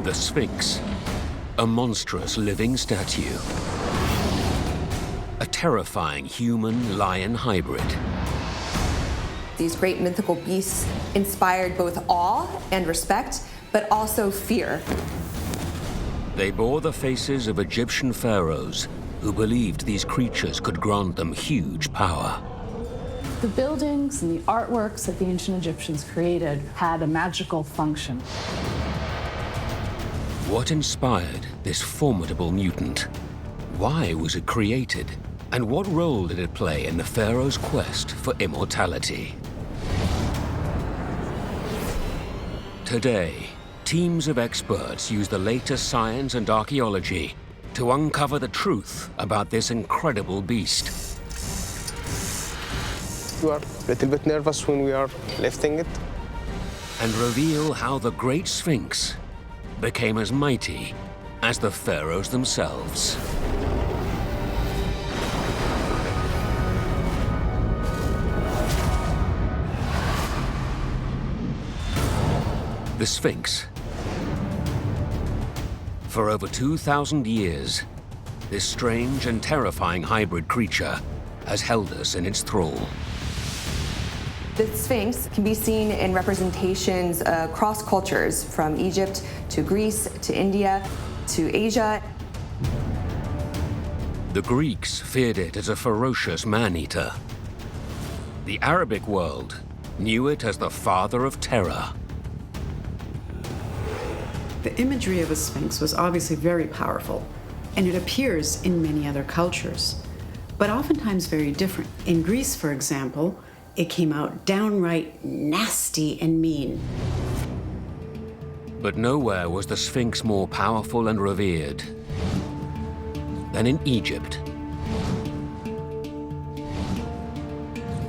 The Sphinx, a monstrous living statue. A terrifying human-lion hybrid. These great mythical beasts inspired both awe and respect, but also fear. They bore the faces of Egyptian pharaohs who believed these creatures could grant them huge power. The buildings and the artworks that the ancient Egyptians created had a magical function. What inspired this formidable mutant? Why was it created? And what role did it play in the pharaoh's quest for immortality? Today, teams of experts use the latest science and archaeology to uncover the truth about this incredible beast. We are a little bit nervous when we are lifting it. And reveal how the Great Sphinx became as mighty as the pharaohs themselves. The Sphinx. For over 2,000 years, this strange and terrifying hybrid creature has held us in its thrall. The Sphinx can be seen in representations across cultures, from Egypt to Greece to India to Asia. The Greeks feared it as a ferocious man-eater. The Arabic world knew it as the father of terror. The imagery of a sphinx was obviously very powerful, and it appears in many other cultures, but oftentimes very different. In Greece, for example, it came out downright nasty and mean. But nowhere was the Sphinx more powerful and revered than in Egypt.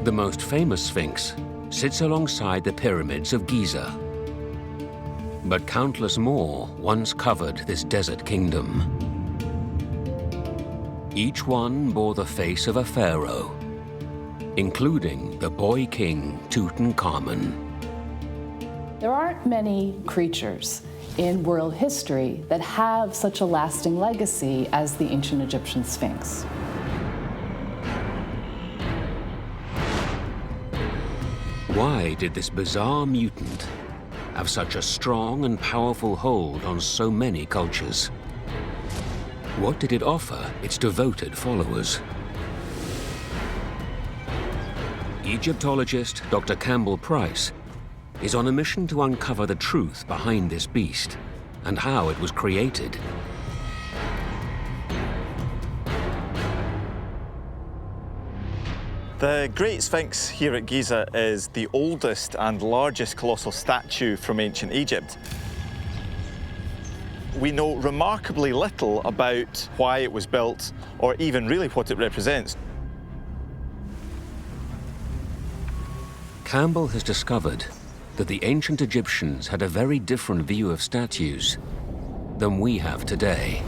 The most famous Sphinx sits alongside the pyramids of Giza. But countless more once covered this desert kingdom. Each one bore the face of a pharaoh, including the boy king Tutankhamun. There aren't many creatures in world history that have such a lasting legacy as the ancient Egyptian Sphinx. Why did this bizarre mutant have such a strong and powerful hold on so many cultures? What did it offer its devoted followers? Egyptologist Dr. Campbell Price is on a mission to uncover the truth behind this beast and how it was created. The Great Sphinx here at Giza is the oldest and largest colossal statue from ancient Egypt. We know remarkably little about why it was built or even really what it represents. Campbell has discovered that the ancient Egyptians had a very different view of statues than we have today.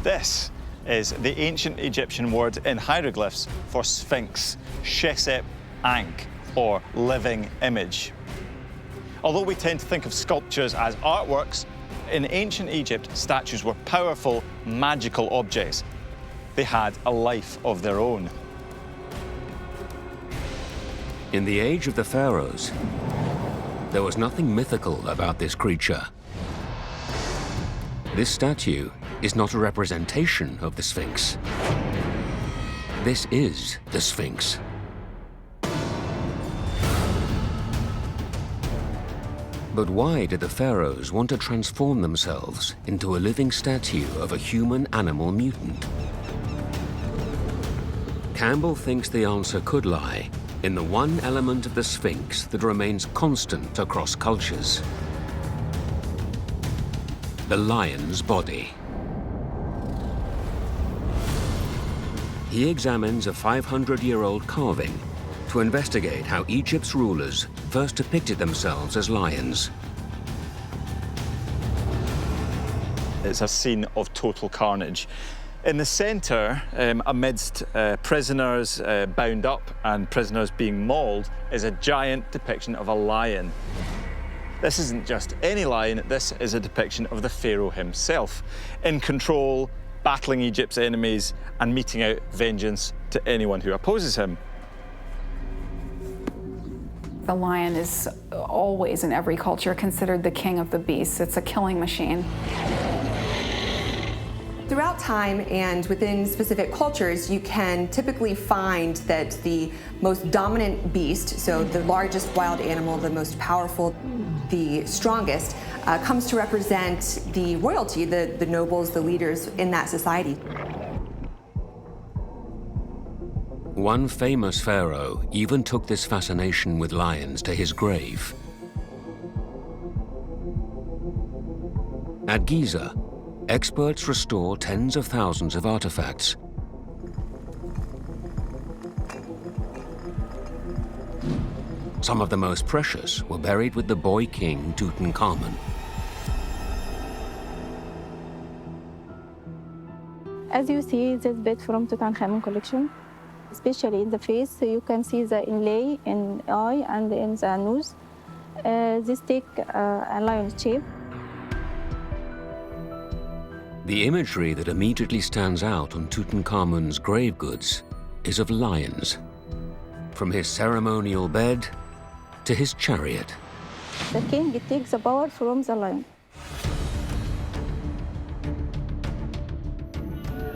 This is the ancient Egyptian word in hieroglyphs for sphinx, shesep ankh, or living image. Although we tend to think of sculptures as artworks, in ancient Egypt, statues were powerful, magical objects. They had a life of their own. In the age of the pharaohs, there was nothing mythical about this creature. This statue is not a representation of the Sphinx. This is the Sphinx. But why did the pharaohs want to transform themselves into a living statue of a human-animal mutant? Campbell thinks the answer could lie in the one element of the Sphinx that remains constant across cultures: the lion's body. He examines a 500-year-old carving to investigate how Egypt's rulers first depicted themselves as lions. It's a scene of total carnage. In the centre, amidst prisoners bound up and prisoners being mauled, is a giant depiction of a lion. This isn't just any lion, this is a depiction of the pharaoh himself, in control, battling Egypt's enemies, and meting out vengeance to anyone who opposes him. The lion is always, in every culture, considered the king of the beasts. It's a killing machine. Throughout time and within specific cultures, you can typically find that the most dominant beast, so the largest wild animal, the most powerful, the strongest, comes to represent the royalty, the nobles, the leaders in that society. One famous pharaoh even took this fascination with lions to his grave. At Giza, experts restore tens of thousands of artifacts. Some of the most precious were buried with the boy king Tutankhamun. As you see, this bit from Tutankhamun collection, especially in the face, so you can see the inlay in eye and in the nose. This take a lion shape. The imagery that immediately stands out on Tutankhamun's grave goods is of lions, from his ceremonial bed to his chariot. The king takes the power from the lion.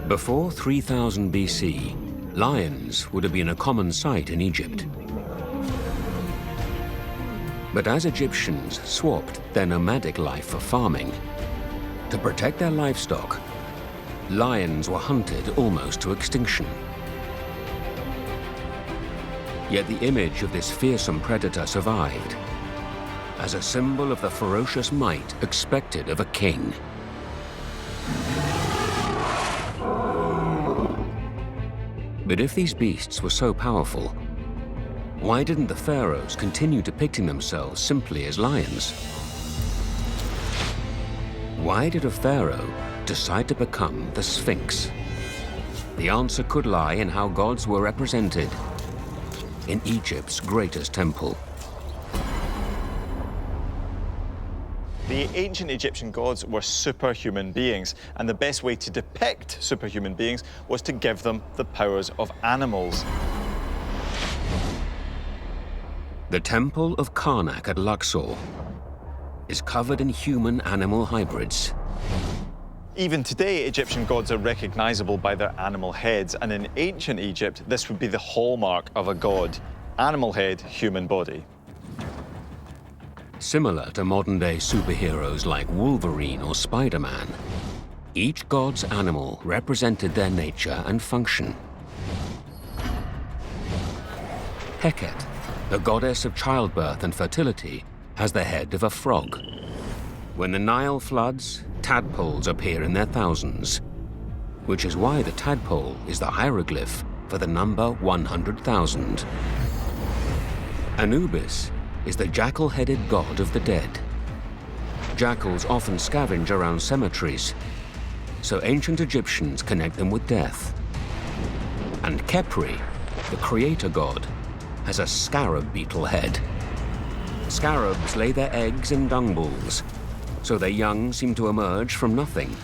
Before 3000 BC, lions would have been a common sight in Egypt. But as Egyptians swapped their nomadic life for farming, to protect their livestock, lions were hunted almost to extinction. Yet the image of this fearsome predator survived as a symbol of the ferocious might expected of a king. But if these beasts were so powerful, why didn't the pharaohs continue depicting themselves simply as lions? Why did a pharaoh decide to become the Sphinx? The answer could lie in how gods were represented in Egypt's greatest temple. The ancient Egyptian gods were superhuman beings, and the best way to depict superhuman beings was to give them the powers of animals. The Temple of Karnak at Luxor is covered in human-animal hybrids. Even today, Egyptian gods are recognizable by their animal heads, and in ancient Egypt, this would be the hallmark of a god: animal head, human body. Similar to modern-day superheroes like Wolverine or Spider-Man, each god's animal represented their nature and function. Heket, the goddess of childbirth and fertility, has the head of a frog. When the Nile floods, tadpoles appear in their thousands, which is why the tadpole is the hieroglyph for the number 100,000. Anubis is the jackal-headed god of the dead. Jackals often scavenge around cemeteries, so ancient Egyptians connect them with death. And Khepri, the creator god, has a scarab beetle head. Scarabs lay their eggs in dung balls, so their young seem to emerge from nothing.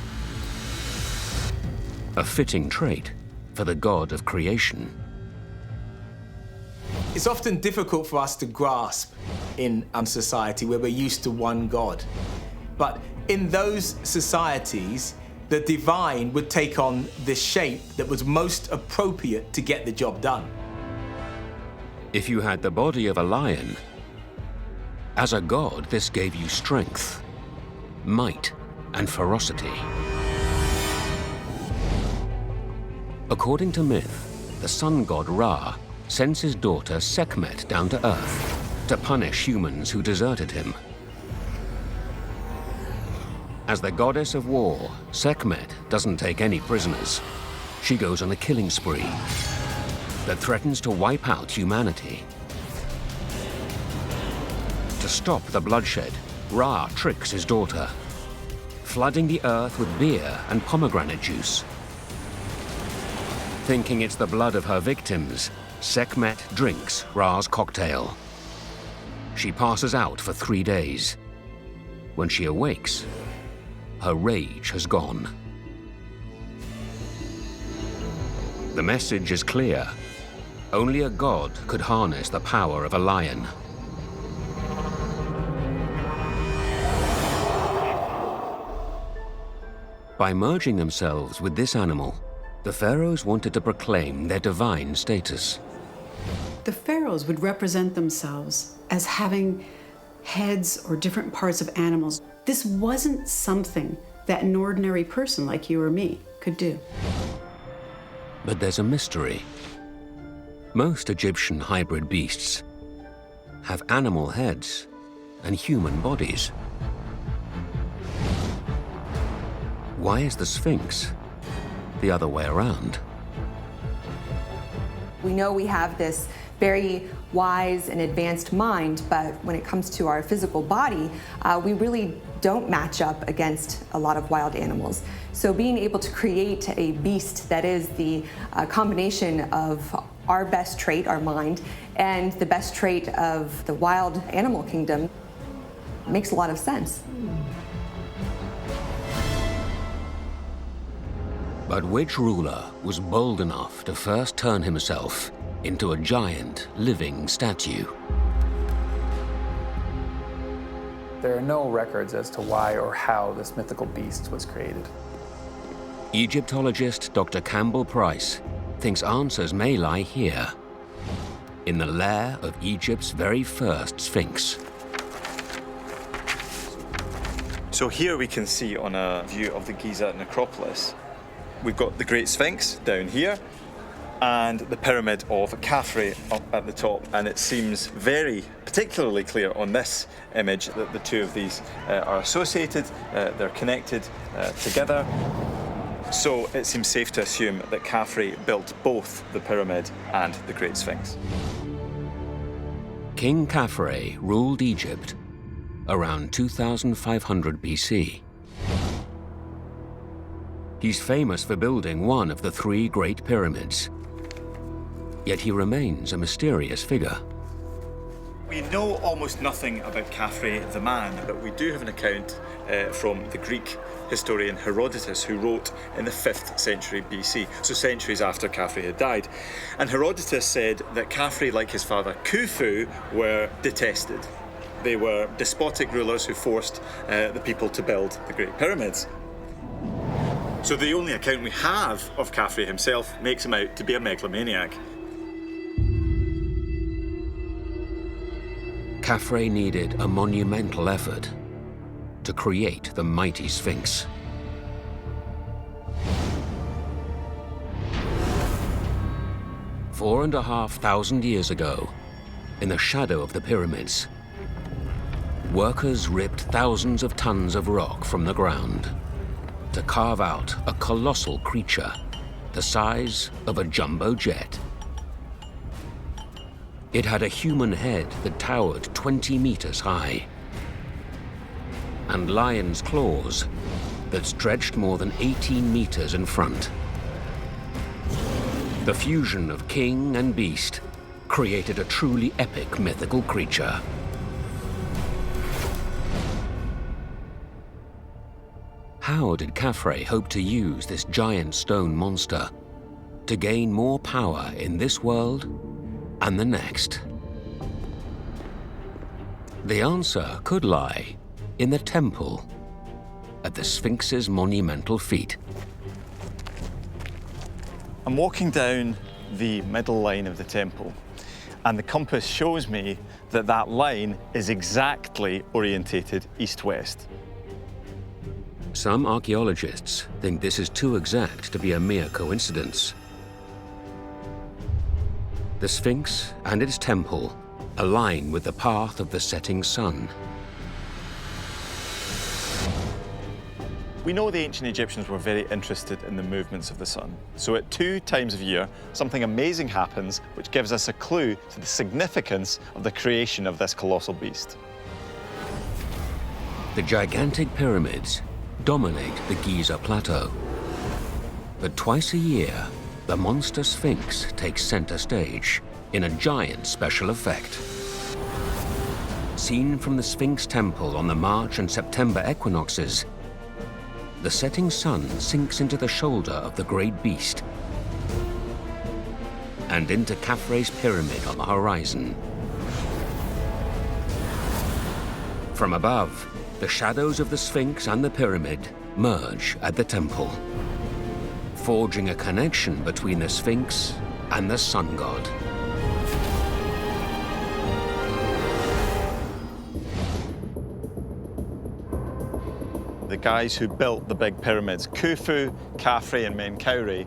A fitting trait for the god of creation. It's often difficult for us to grasp in society where we're used to one God. But in those societies, the divine would take on the shape that was most appropriate to get the job done. If you had the body of a lion, as a god, this gave you strength, might, and ferocity. According to myth, the sun god Ra sends his daughter Sekhmet down to Earth to punish humans who deserted him. As the goddess of war, Sekhmet doesn't take any prisoners. She goes on a killing spree that threatens to wipe out humanity. To stop the bloodshed, Ra tricks his daughter, flooding the earth with beer and pomegranate juice. Thinking it's the blood of her victims, Sekhmet drinks Ra's cocktail. She passes out for 3 days, When she awakes, her rage has gone. The message is clear. Only a god could harness the power of a lion. By merging themselves with this animal, the pharaohs wanted to proclaim their divine status. The pharaohs would represent themselves as having heads or different parts of animals. This wasn't something that an ordinary person like you or me could do. But there's a mystery. Most Egyptian hybrid beasts have animal heads and human bodies. Why is the Sphinx the other way around? We know we have this very wise and advanced mind, but when it comes to our physical body, we really don't match up against a lot of wild animals. So being able to create a beast that is the combination of our best trait, our mind, and the best trait of the wild animal kingdom makes a lot of sense. But which ruler was bold enough to first turn himself into a giant living statue? There are no records as to why or how this mythical beast was created. Egyptologist Dr. Campbell Price thinks answers may lie here, in the lair of Egypt's very first Sphinx. So here we can see on a view of the Giza necropolis, we've got the Great Sphinx down here and the Pyramid of Khafre up at the top, and it seems very particularly clear on this image that the two of these are associated, they're connected together. So it seems safe to assume that Khafre built both the pyramid and the Great Sphinx. King Khafre ruled Egypt around 2500 BC. He's famous for building one of the three Great Pyramids. Yet he remains a mysterious figure. We know almost nothing about Khafre the man, but we do have an account from the Greek historian Herodotus, who wrote in the 5th century BC, so centuries after Khafre had died. And Herodotus said that Khafre, like his father Khufu, were detested. They were despotic rulers who forced the people to build the Great Pyramids. So the only account we have of Khafre himself makes him out to be a megalomaniac. Khafre needed a monumental effort to create the mighty Sphinx. Four 4,500 years ago, in the shadow of the pyramids, workers ripped thousands of tons of rock from the ground to carve out a colossal creature the size of a jumbo jet. It had a human head that towered 20 meters high, and lion's claws that stretched more than 18 meters in front. The fusion of king and beast created a truly epic mythical creature. How did Khafre hope to use this giant stone monster to gain more power in this world and the next? The answer could lie in the temple at the Sphinx's monumental feet. I'm walking down the middle line of the temple, and the compass shows me that that line is exactly orientated east-west. Some archaeologists think this is too exact to be a mere coincidence. The Sphinx and its temple align with the path of the setting sun. We know the ancient Egyptians were very interested in the movements of the sun. So at 2 times of year, something amazing happens, which gives us a clue to the significance of the creation of this colossal beast. The gigantic pyramids dominate the Giza plateau. But twice a year, the monster Sphinx takes center stage in a giant special effect. Seen from the Sphinx temple on the March and September equinoxes, the setting sun sinks into the shoulder of the great beast and into Khafre's pyramid on the horizon. From above, the shadows of the Sphinx and the pyramid merge at the temple, forging a connection between the Sphinx and the sun god. The guys who built the big pyramids, Khufu, Khafre, and Menkaure,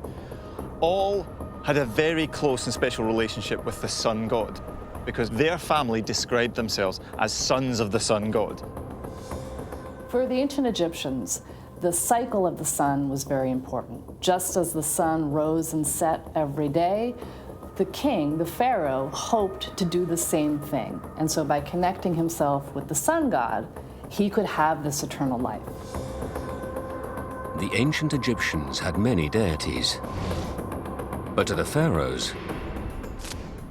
all had a very close and special relationship with the sun god, because their family described themselves as sons of the sun god. For the ancient Egyptians, the cycle of the sun was very important. Just as the sun rose and set every day, the king, the pharaoh, hoped to do the same thing. And so by connecting himself with the sun god, he could have this eternal life. The ancient Egyptians had many deities, but to the pharaohs,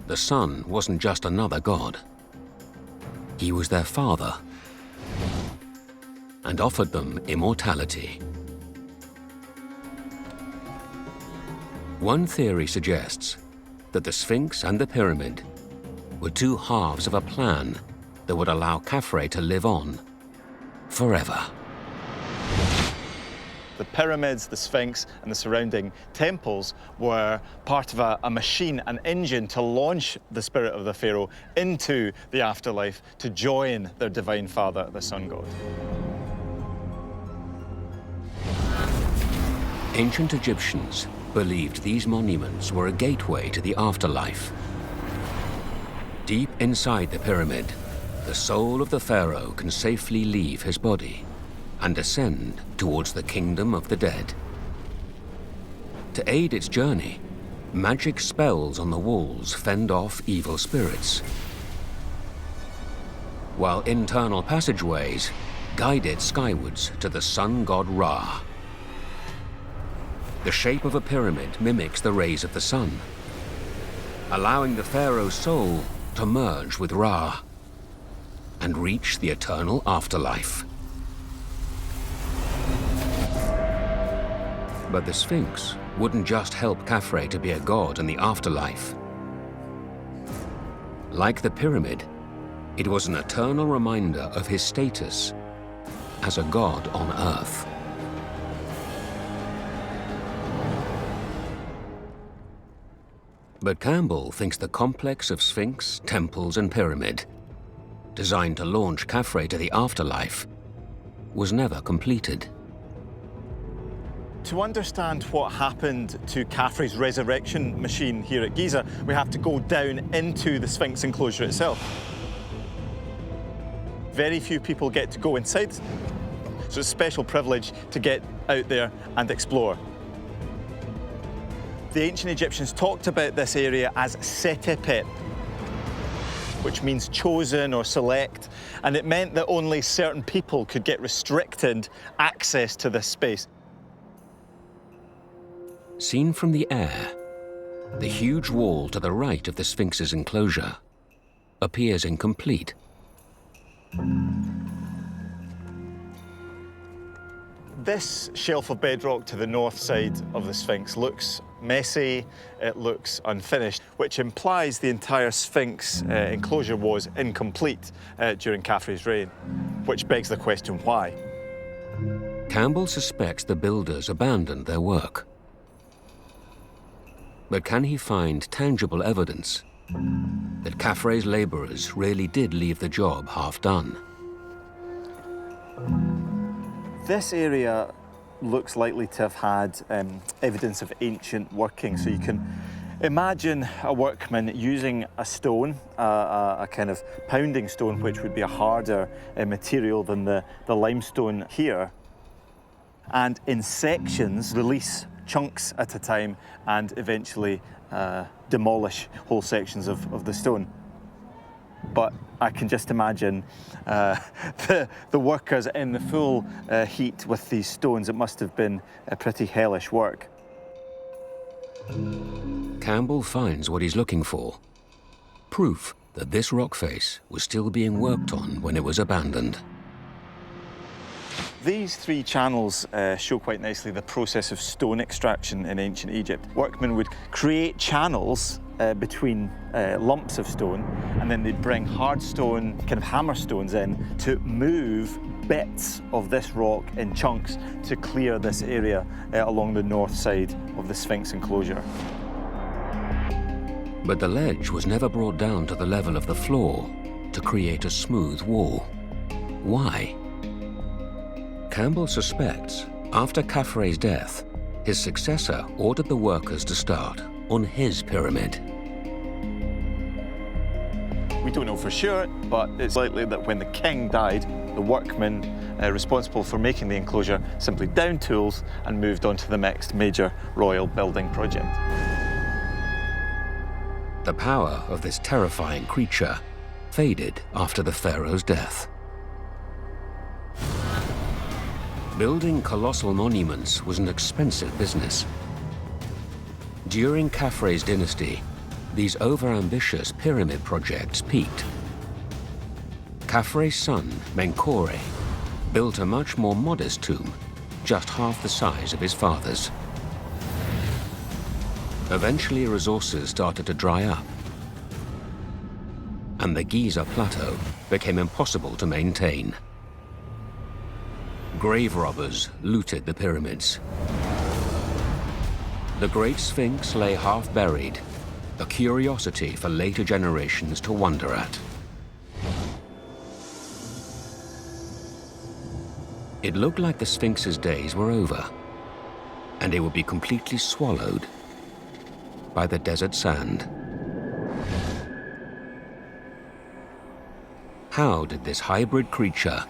the sun wasn't just another god. He was their father and offered them immortality. One theory suggests that the Sphinx and the pyramid were two halves of a plan that would allow Khafre to live on forever. The pyramids, the Sphinx, and the surrounding temples were part of a machine, an engine to launch the spirit of the pharaoh into the afterlife to join their divine father, the sun god. Ancient Egyptians believed these monuments were a gateway to the afterlife. Deep inside the pyramid, the soul of the pharaoh can safely leave his body and ascend towards the kingdom of the dead. To aid its journey, magic spells on the walls fend off evil spirits, while internal passageways guide it skywards to the sun god Ra. The shape of a pyramid mimics the rays of the sun, allowing the pharaoh's soul to merge with Ra and reach the eternal afterlife. But the Sphinx wouldn't just help Khafre to be a god in the afterlife. Like the pyramid, it was an eternal reminder of his status as a god on Earth. But Campbell thinks the complex of Sphinx, temples, and pyramid, designed to launch Khafre to the afterlife, was never completed. To understand what happened to Khafre's resurrection machine here at Giza, we have to go down into the Sphinx enclosure itself. Very few people get to go inside, so it's a special privilege to get out there and explore. The ancient Egyptians talked about this area as Setepet, which means chosen or select, and it meant that only certain people could get restricted access to this space. Seen from the air, the huge wall to the right of the Sphinx's enclosure appears incomplete. This shelf of bedrock to the north side of the Sphinx looks messy, it looks unfinished, which implies the entire Sphinx enclosure was incomplete during Khafre's reign, which begs the question, why? Campbell suspects the builders abandoned their work. But can he find tangible evidence that Khafre's laborers really did leave the job half done? This area looks likely to have had evidence of ancient working. So you can imagine a workman using a stone, a kind of pounding stone, which would be a harder material than the limestone here, and in sections release chunks at a time and eventually demolish whole sections of the stone. But I can just imagine the workers in the full heat with these stones. It must have been a pretty hellish work. Campbell finds what he's looking for: proof that this rock face was still being worked on when it was abandoned. These three channels show quite nicely the process of stone extraction in ancient Egypt. Workmen would create channels between lumps of stone, and then they'd bring hard stone, kind of hammer stones in to move bits of this rock in chunks to clear this area along the north side of the Sphinx enclosure. But the ledge was never brought down to the level of the floor to create a smooth wall. Why? Campbell suspects, after Khafre's death, his successor ordered the workers to start on his pyramid. We don't know for sure, but it's likely that when the king died, the workmen responsible for making the enclosure simply downed tools and moved on to the next major royal building project. The power of this terrifying creature faded after the pharaoh's death. Building colossal monuments was an expensive business. During Khafre's dynasty, these over-ambitious pyramid projects peaked. Khafre's son, Menkaure, built a much more modest tomb, just half the size of his father's. Eventually, resources started to dry up, and the Giza Plateau became impossible to maintain. Grave robbers looted the pyramids. The Great Sphinx lay half-buried, a curiosity for later generations to wonder at. It looked like the Sphinx's days were over, and it would be completely swallowed by the desert sand. How did this hybrid creature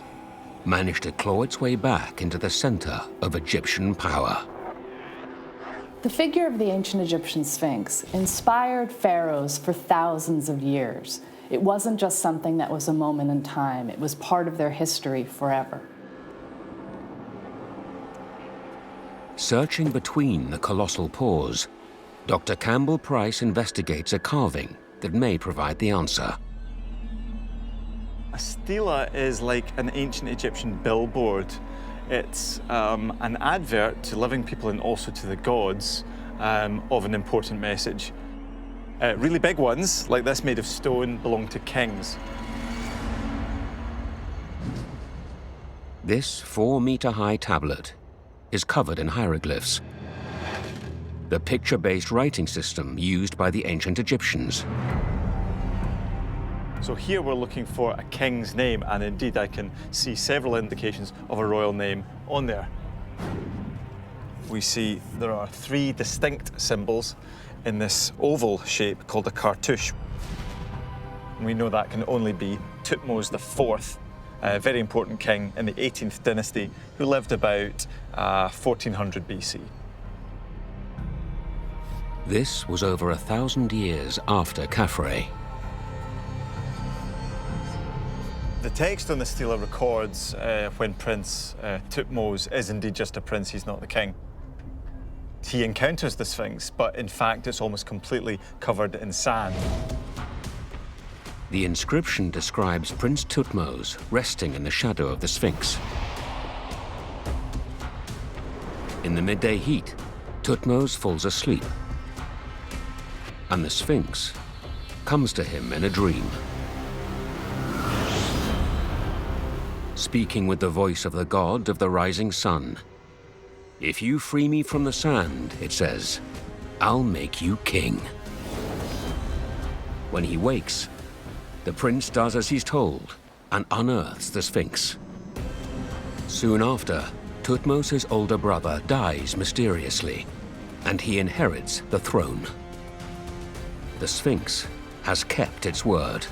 managed to claw its way back into the center of Egyptian power? The figure of the ancient Egyptian Sphinx inspired pharaohs for thousands of years. It wasn't just something that was a moment in time, it was part of their history forever. Searching between the colossal paws, Dr. Campbell Price investigates a carving that may provide the answer. A stela is like an ancient Egyptian billboard. It's an advert to living people and also to the gods of an important message. Really big ones, like this made of stone, belong to kings. This 4-meter-high tablet is covered in hieroglyphs, the picture-based writing system used by the ancient Egyptians. So here we're looking for a king's name, and indeed I can see several indications of a royal name on there. We see there are 3 distinct symbols in this oval shape called a cartouche. We know that can only be Thutmose IV, a very important king in the 18th dynasty who lived about 1400 BC. This was over 1,000 years after Khafre. The text on the stela records when Prince Thutmose is indeed just a prince, he's not the king. He encounters the Sphinx, but in fact it's almost completely covered in sand. The inscription describes Prince Thutmose resting in the shadow of the Sphinx. In the midday heat, Thutmose falls asleep, and the Sphinx comes to him in a dream. Speaking with the voice of the god of the rising sun, "If you free me from the sand," it says, "I'll make you king." When he wakes, the prince does as he's told and unearths the Sphinx. Soon after, Thutmose's older brother dies mysteriously, and he inherits the throne. The Sphinx has kept its word.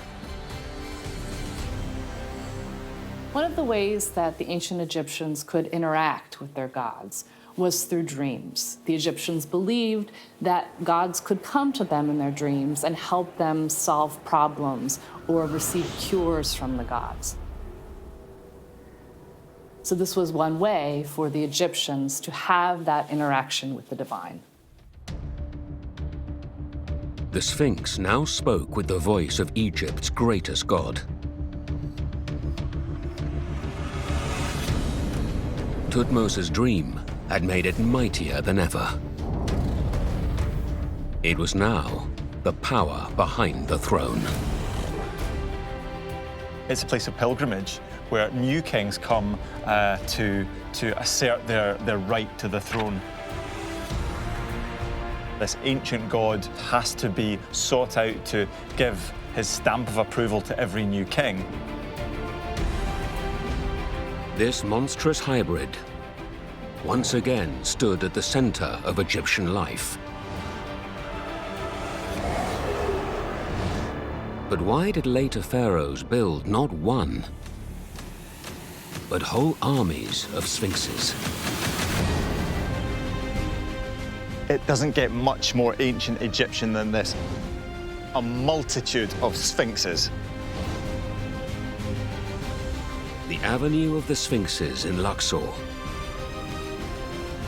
One of the ways that the ancient Egyptians could interact with their gods was through dreams. The Egyptians believed that gods could come to them in their dreams and help them solve problems or receive cures from the gods. So this was one way for the Egyptians to have that interaction with the divine. The Sphinx now spoke with the voice of Egypt's greatest god. Thutmose's dream had made it mightier than ever. It was now the power behind the throne. It's a place of pilgrimage where new kings come to assert their right to the throne. This ancient god has to be sought out to give his stamp of approval to every new king. This monstrous hybrid once again stood at the center of Egyptian life. But why did later pharaohs build not one, but whole armies of sphinxes? It doesn't get much more ancient Egyptian than this. A multitude of sphinxes. The Avenue of the Sphinxes in Luxor,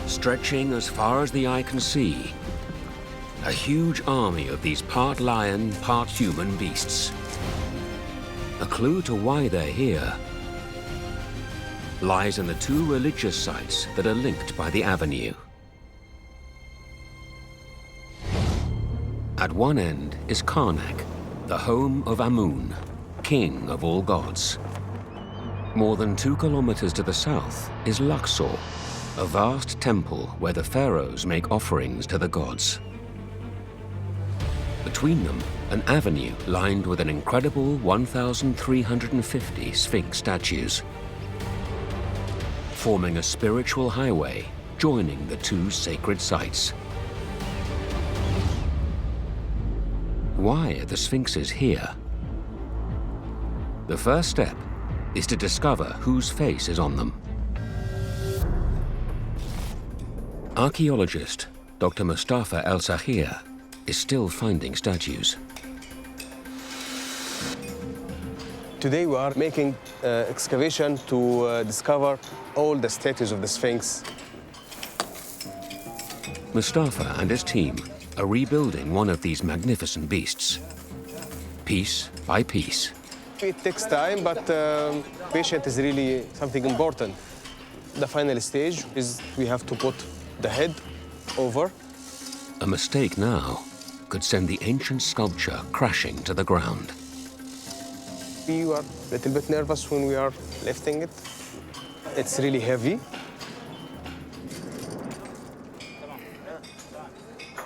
stretching as far as the eye can see, a huge army of these part lion, part human beasts. A clue to why they're here lies in the two religious sites that are linked by the avenue. At one end is Karnak, the home of Amun, king of all gods. More than 2 kilometers to the south is Luxor, a vast temple where the pharaohs make offerings to the gods. Between them, an avenue lined with an incredible 1,350 Sphinx statues, forming a spiritual highway joining the two sacred sites. Why are the Sphinxes here? The first step is to discover whose face is on them. Archaeologist Dr. Mustafa El-Sahir is still finding statues. Today we are making excavation to discover all the statues of the Sphinx. Mustafa and his team are rebuilding one of these magnificent beasts, piece by piece. It takes time, but patience is really something important. The final stage is we have to put the head over. A mistake now could send the ancient sculpture crashing to the ground. We are a little bit nervous when we are lifting it. It's really heavy.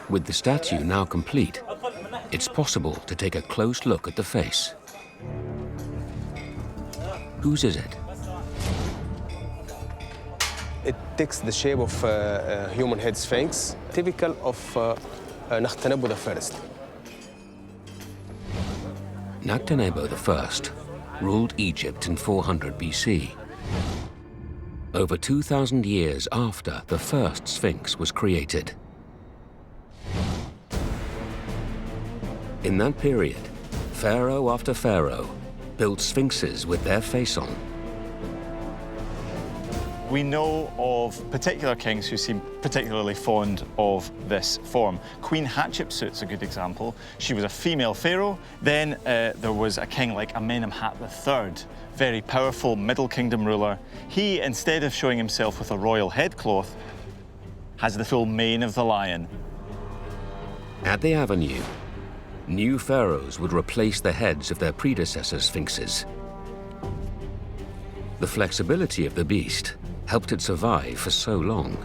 With the statue now complete, it's possible to take a close look at the face. Whose is it? It takes the shape of a human head sphinx, typical of Nectanebo I. Nectanebo I ruled Egypt in 400 BC, over 2,000 years after the first Sphinx was created. In that period, pharaoh after pharaoh built sphinxes with their face on. We know of particular kings who seem particularly fond of this form. Queen Hatshepsut's a good example. She was a female pharaoh. Then there was a king like Amenemhat III, very powerful Middle Kingdom ruler. He, instead of showing himself with a royal headcloth, has the full mane of the lion. At the avenue, new pharaohs would replace the heads of their predecessor sphinxes. The flexibility of the beast helped it survive for so long.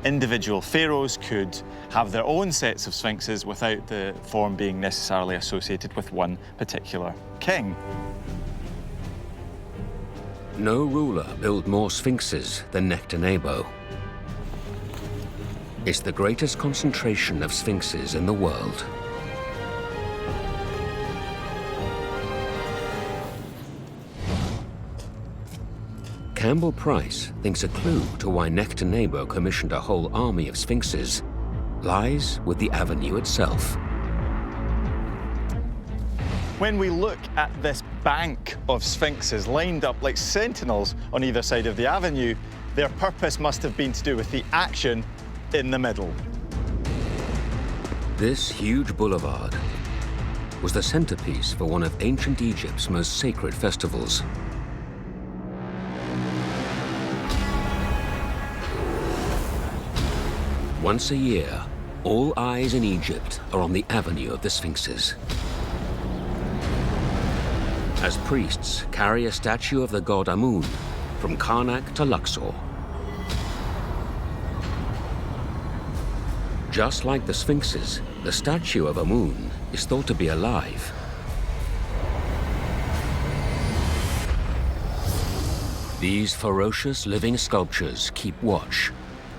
Individual pharaohs could have their own sets of sphinxes without the form being necessarily associated with one particular king. No ruler built more sphinxes than Nectanebo. It's the greatest concentration of sphinxes in the world. Campbell Price thinks a clue to why Nectanebo commissioned a whole army of sphinxes lies with the avenue itself. When we look at this bank of sphinxes lined up like sentinels on either side of the avenue, their purpose must have been to do with the action in the middle. This huge boulevard was the centerpiece for one of ancient Egypt's most sacred festivals. Once a year, all eyes in Egypt are on the Avenue of the Sphinxes, as priests carry a statue of the god Amun from Karnak to Luxor. Just like the Sphinxes, the statue of Amun is thought to be alive. These ferocious living sculptures keep watch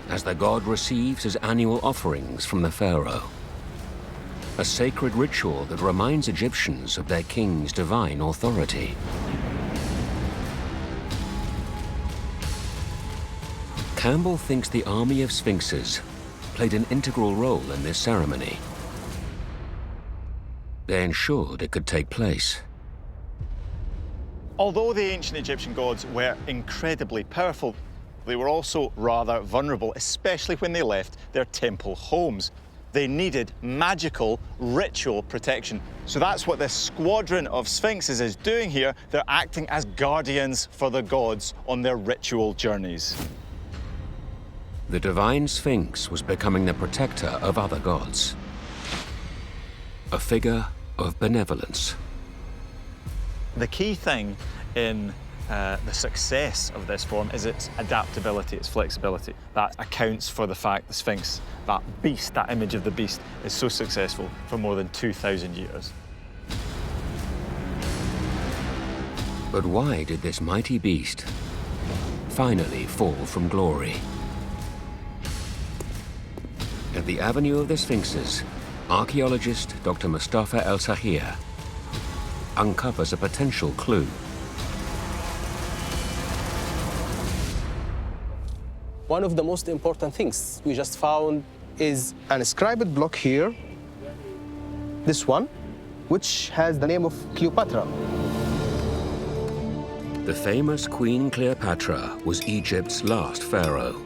as the god receives his annual offerings from the pharaoh. A sacred ritual that reminds Egyptians of their king's divine authority. Campbell thinks the army of sphinxes played an integral role in this ceremony. They ensured it could take place. Although the ancient Egyptian gods were incredibly powerful, they were also rather vulnerable, especially when they left their temple homes. They needed magical, ritual protection. So that's what this squadron of sphinxes is doing here. They're acting as guardians for the gods on their ritual journeys. The divine Sphinx was becoming the protector of other gods. A figure of benevolence. The key thing in the success of this form is its adaptability, its flexibility. That accounts for the fact the Sphinx, that beast, that image of the beast, is so successful for more than 2,000 years. But why did this mighty beast finally fall from glory? At the Avenue of the Sphinxes, archaeologist Dr. Mustafa El-Sahir uncovers a potential clue. One of the most important things we just found is an inscribed block here, this one, which has the name of Cleopatra. The famous Queen Cleopatra was Egypt's last pharaoh.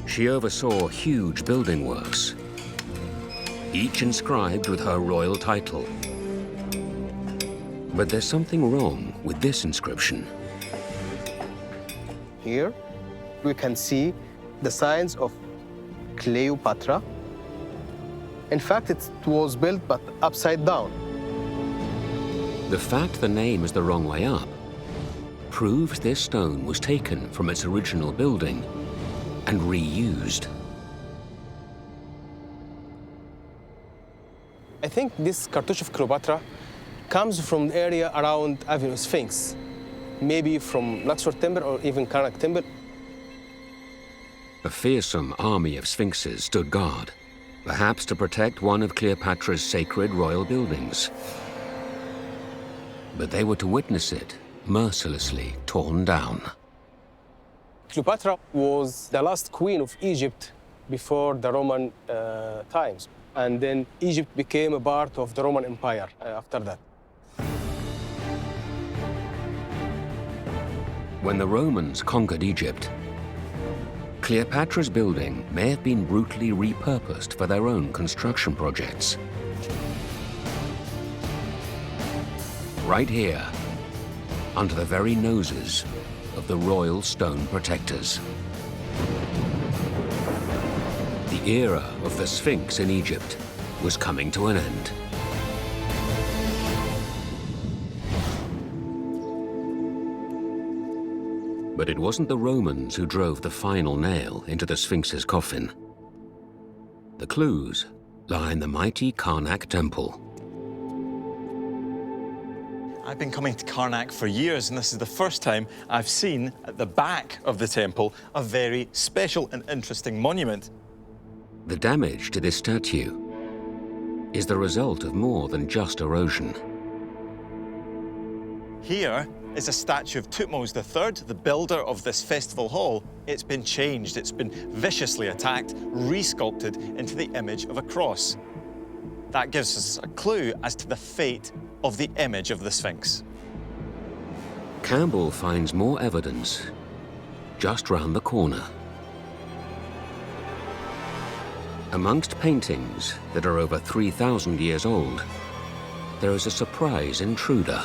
She oversaw huge building works, each inscribed with her royal title. But there's something wrong with this inscription. Here, we can see the signs of Cleopatra. In fact, it was built but upside down. The fact the name is the wrong way up proves this stone was taken from its original building and reused. I think this cartouche of Cleopatra comes from the area around Avenue Sphinx, maybe from Luxor Temple or even Karnak Temple. A fearsome army of sphinxes stood guard, perhaps to protect one of Cleopatra's sacred royal buildings. But they were to witness it mercilessly torn down. Cleopatra was the last queen of Egypt before the Roman times. And then Egypt became a part of the Roman Empire after that. When the Romans conquered Egypt, Cleopatra's building may have been brutally repurposed for their own construction projects. Right here, under the very noses of the royal stone protectors. The era of the Sphinx in Egypt was coming to an end. But it wasn't the Romans who drove the final nail into the Sphinx's coffin. The clues lie in the mighty Karnak temple. I've been coming to Karnak for years, and this is the first time I've seen at the back of the temple a very special and interesting monument. The damage to this statue is the result of more than just erosion. Here is a statue of Thutmose III, the builder of this festival hall. It's been changed, it's been viciously attacked, resculpted into the image of a cross. That gives us a clue as to the fate of the image of the Sphinx. Campbell finds more evidence just round the corner. Amongst paintings that are over 3,000 years old, there is a surprise intruder.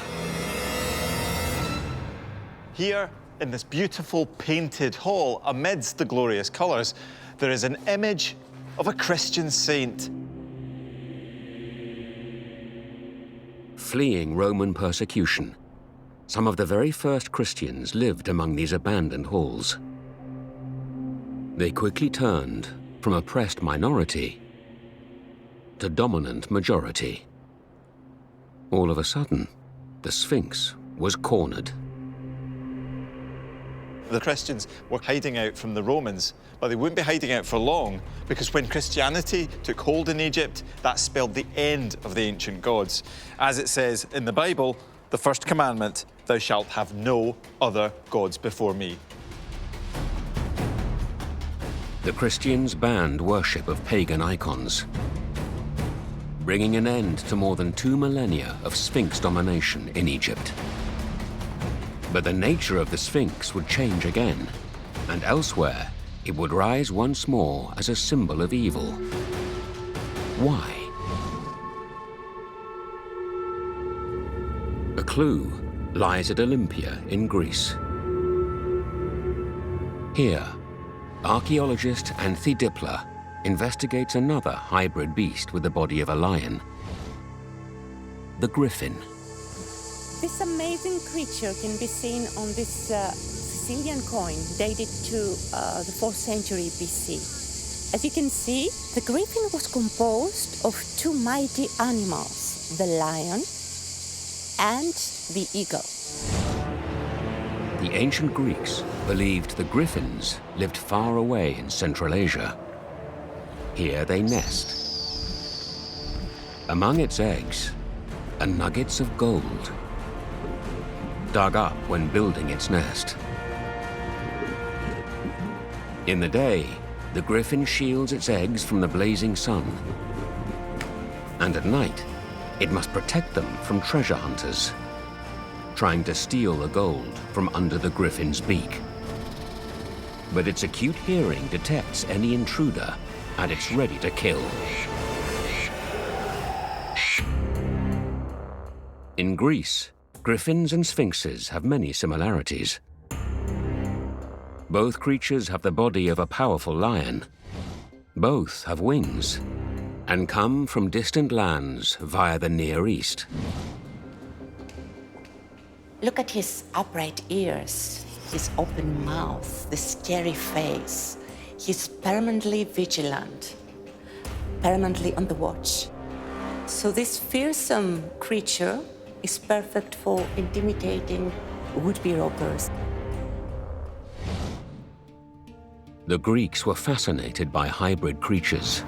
Here, in this beautiful painted hall, amidst the glorious colours, there is an image of a Christian saint. Fleeing Roman persecution, some of the very first Christians lived among these abandoned halls. They quickly turned from oppressed minority to dominant majority. All of a sudden, the Sphinx was cornered. The Christians were hiding out from the Romans, but they wouldn't be hiding out for long, because when Christianity took hold in Egypt, that spelled the end of the ancient gods. As it says in the Bible, the first commandment, thou shalt have no other gods before me. The Christians banned worship of pagan icons, bringing an end to more than 2 millennia of Sphinx domination in Egypt. But the nature of the Sphinx would change again, and elsewhere it would rise once more as a symbol of evil. Why? A clue lies at Olympia in Greece. Here, archaeologist Anthi Dipler investigates another hybrid beast with the body of a lion, the griffin. This amazing creature can be seen on this Sicilian coin dated to the 4th century BC. As you can see, the griffin was composed of 2 mighty animals, the lion and the eagle. The ancient Greeks believed the griffins lived far away in Central Asia. Here they nest. Among its eggs are nuggets of gold, dug up when building its nest. In the day, the griffin shields its eggs from the blazing sun. And at night, it must protect them from treasure hunters, trying to steal the gold from under the griffin's beak. But its acute hearing detects any intruder, and it's ready to kill. In Greece, griffins and sphinxes have many similarities. Both creatures have the body of a powerful lion. Both have wings and come from distant lands via the Near East. Look at his upright ears, his open mouth, the scary face. He's permanently vigilant, permanently on the watch. So this fearsome creature is perfect for intimidating would-be robbers. The Greeks were fascinated by hybrid creatures,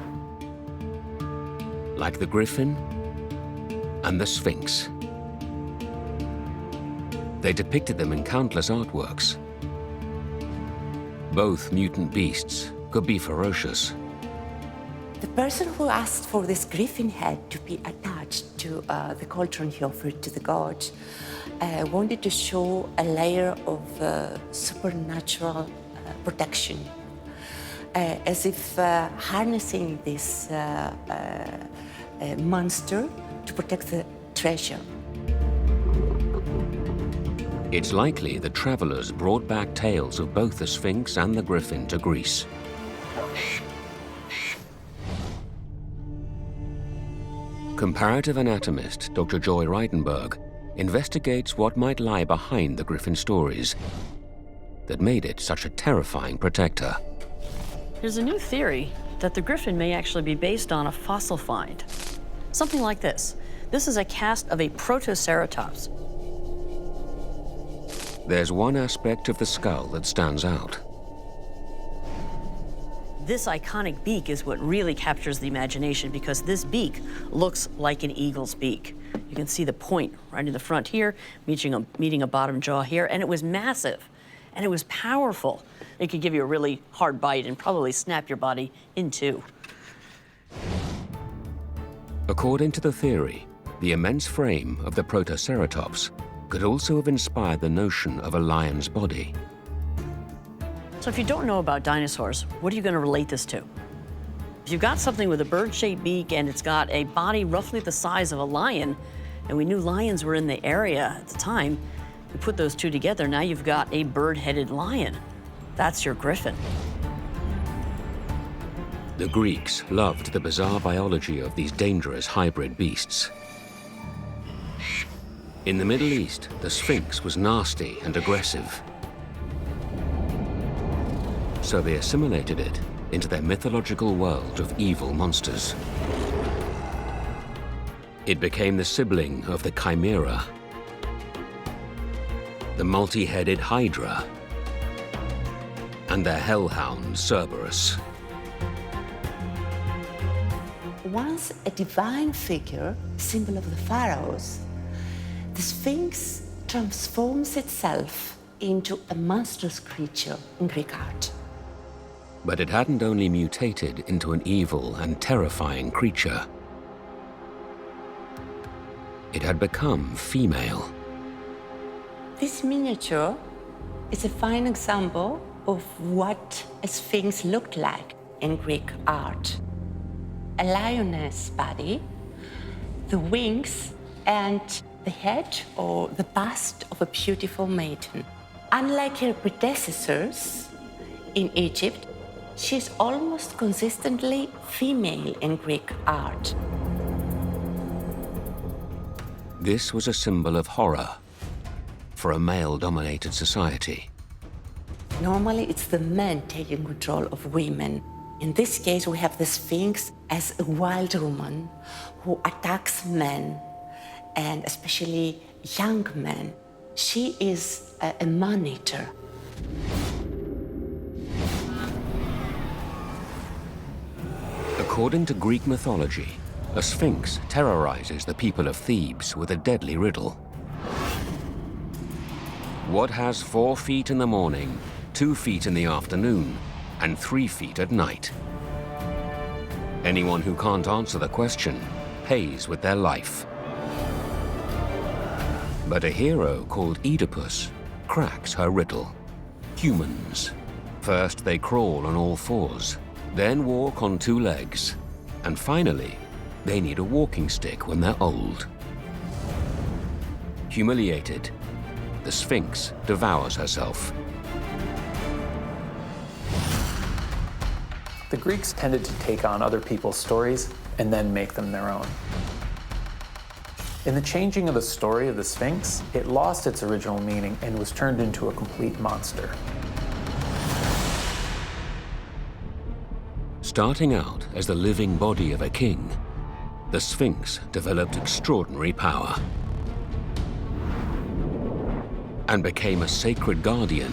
like the griffin and the Sphinx. They depicted them in countless artworks. Both mutant beasts could be ferocious. The person who asked for this griffin head to be attached to the cauldron he offered to the gods wanted to show a layer of supernatural protection, as if harnessing this monster to protect the treasure. It's likely that travelers brought back tales of both the Sphinx and the griffin to Greece. Comparative anatomist Dr. Joy Reidenberg investigates what might lie behind the griffin stories that made it such a terrifying protector. There's a new theory that the griffin may actually be based on a fossil find. Something like this. This is a cast of a protoceratops. There's one aspect of the skull that stands out. This iconic beak is what really captures the imagination, because this beak looks like an eagle's beak. You can see the point right in the front here, meeting a bottom jaw here, and it was massive, and it was powerful. It could give you a really hard bite and probably snap your body in two. According to the theory, the immense frame of the protoceratops could also have inspired the notion of a lion's body. So if you don't know about dinosaurs, what are you going to relate this to? If you've got something with a bird-shaped beak and it's got a body roughly the size of a lion, and we knew lions were in the area at the time, we put those two together, now you've got a bird-headed lion. That's your griffin. The Greeks loved the bizarre biology of these dangerous hybrid beasts. In the Middle East, the Sphinx was nasty and aggressive. So they assimilated it into their mythological world of evil monsters. It became the sibling of the Chimera, the multi-headed Hydra, and their hellhound Cerberus. Once a divine figure, symbol of the pharaohs, the Sphinx transforms itself into a monstrous creature in Greek art. But it hadn't only mutated into an evil and terrifying creature. It had become female. This miniature is a fine example of what a Sphinx looked like in Greek art. A lioness body, the wings, and the head or the bust of a beautiful maiden. Unlike her predecessors in Egypt, she is almost consistently female in Greek art. This was a symbol of horror for a male-dominated society. Normally, it's the men taking control of women. In this case, we have the Sphinx as a wild woman who attacks men, and especially young men. She is a man-eater. According to Greek mythology, a Sphinx terrorizes the people of Thebes with a deadly riddle. What has 4 feet in the morning, 2 feet in the afternoon, and 3 feet at night? Anyone who can't answer the question pays with their life. But a hero called Oedipus cracks her riddle. Humans. First they crawl on all 4s, then walk on 2 legs, and finally, they need a walking stick when they're old. Humiliated, the Sphinx devours herself. The Greeks tended to take on other people's stories and then make them their own. In the changing of the story of the Sphinx, it lost its original meaning and was turned into a complete monster. Starting out as the living body of a king, the Sphinx developed extraordinary power and became a sacred guardian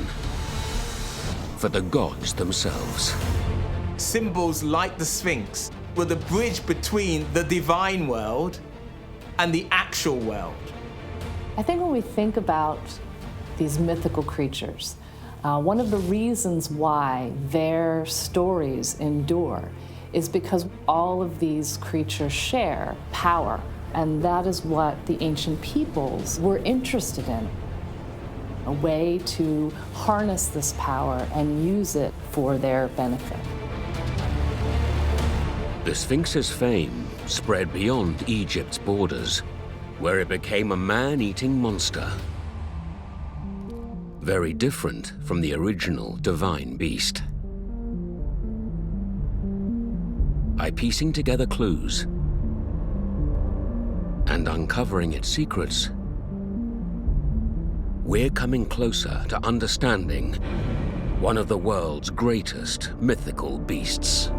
for the gods themselves. Symbols like the Sphinx were the bridge between the divine world and the actual world. I think when we think about these mythical creatures, one of the reasons why their stories endure is because all of these creatures share power, and that is what the ancient peoples were interested in. A way to harness this power and use it for their benefit. The Sphinx's fame spread beyond Egypt's borders, where it became a man-eating monster. Very different from the original divine beast. By piecing together clues and uncovering its secrets, we're coming closer to understanding one of the world's greatest mythical beasts.